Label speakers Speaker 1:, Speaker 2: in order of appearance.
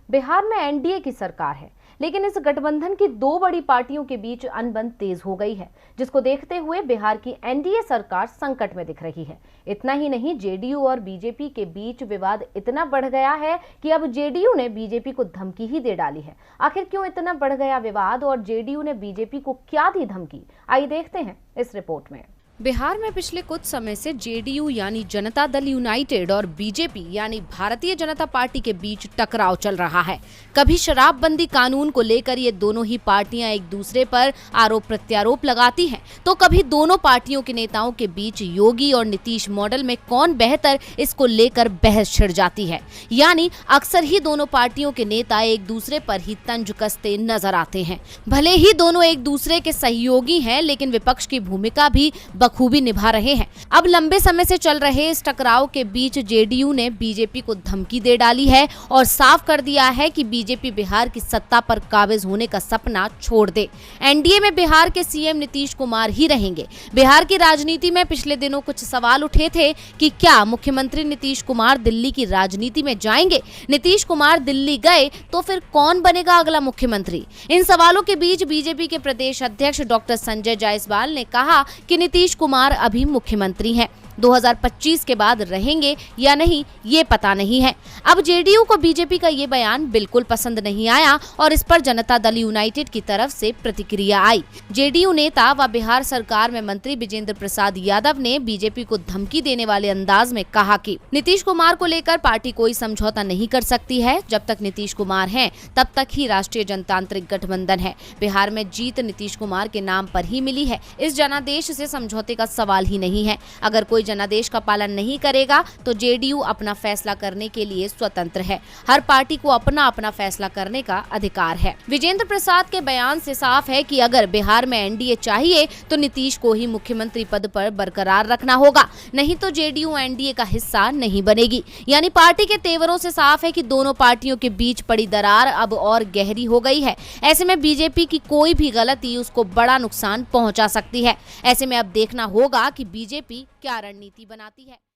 Speaker 1: बिहार में एनडीए की सरकार है, लेकिन इस गठबंधन की दो बड़ी पार्टियों के बीच अनबन तेज हो गई है, जिसको देखते हुए बिहार की एनडीए सरकार संकट में दिख रही है। इतना ही नहीं, जेडीयू और बीजेपी के बीच विवाद इतना बढ़ गया है कि अब जेडीयू ने बीजेपी को धमकी ही दे डाली है। आखिर क्यों इतना बढ़ गया विवाद और जेडीयू ने बीजेपी को क्या दी धमकी, आइए देखते हैं इस रिपोर्ट में। बिहार में पिछले कुछ समय से जेडीयू यानी जनता दल यूनाइटेड और बीजेपी यानी भारतीय जनता पार्टी के बीच टकराव चल रहा है। कभी शराबबंदी कानून को लेकर ये दोनों ही पार्टियां एक दूसरे पर आरोप प्रत्यारोप लगाती हैं, तो कभी दोनों पार्टियों के नेताओं के बीच योगी और नीतीश मॉडल में कौन बेहतर, इसको लेकर बहस छिड़ जाती है। यानी अक्सर ही दोनों पार्टियों के नेता एक दूसरे पर ही तंज कसते नजर आते हैं। भले ही दोनों एक दूसरे के सहयोगी हैं, लेकिन विपक्ष की भूमिका भी बखूबी निभा रहे हैं। अब लंबे समय से चल रहे इस टकराव के बीच जेडीयू ने बीजेपी को धमकी दे डाली है और साफ कर दिया है कि बीजेपी बिहार की सत्ता पर काबिज होने का सपना छोड़ दे। एनडीए में बिहार के सीएम नीतीश कुमार ही रहेंगे। बिहार की राजनीति में पिछले दिनों कुछ सवाल उठे थे कि क्या मुख्यमंत्री नीतीश कुमार दिल्ली की राजनीति में जाएंगे। नीतीश कुमार दिल्ली गए तो फिर कौन बनेगा अगला मुख्यमंत्री। इन सवालों के बीच बीजेपी के प्रदेश अध्यक्ष डॉक्टर संजय जायसवाल ने कहा कि नीतीश कुमार अभी मुख्यमंत्री हैं, 2025 के बाद रहेंगे या नहीं ये पता नहीं है। अब जेडीयू को बीजेपी का ये बयान बिल्कुल पसंद नहीं आया और इस पर जनता दल यूनाइटेड की तरफ से प्रतिक्रिया आई। जेडीयू नेता व बिहार सरकार में मंत्री विजेंद्र प्रसाद यादव ने बीजेपी को धमकी देने वाले अंदाज में कहा कि नीतीश कुमार को लेकर पार्टी कोई समझौता नहीं कर सकती है। जब तक नीतीश कुमार हैं, तब तक ही राष्ट्रीय जनतांत्रिक गठबंधन है। बिहार में जीत नीतीश कुमार के नाम पर ही मिली है। इस जनादेश से समझौते का सवाल ही नहीं है। अगर कोई जनादेश का पालन नहीं करेगा तो जेडीयू अपना फैसला करने के लिए स्वतंत्र है। हर पार्टी को अपना अपना फैसला करने का अधिकार है। विजेंद्र प्रसाद के बयान से साफ है कि अगर बिहार में एनडीए चाहिए तो नीतीश को ही मुख्यमंत्री पद पर बरकरार रखना होगा, नहीं तो जेडीयू एनडीए का हिस्सा नहीं बनेगी। यानी पार्टी के तेवरों से साफ है कि दोनों पार्टियों के बीच पड़ी दरार अब और गहरी हो गई है। ऐसे में बीजेपी की कोई भी गलती उसको बड़ा नुकसान पहुंचा सकती है। ऐसे में अब देखना होगा कि बीजेपी क्या रणनीति बनाती है।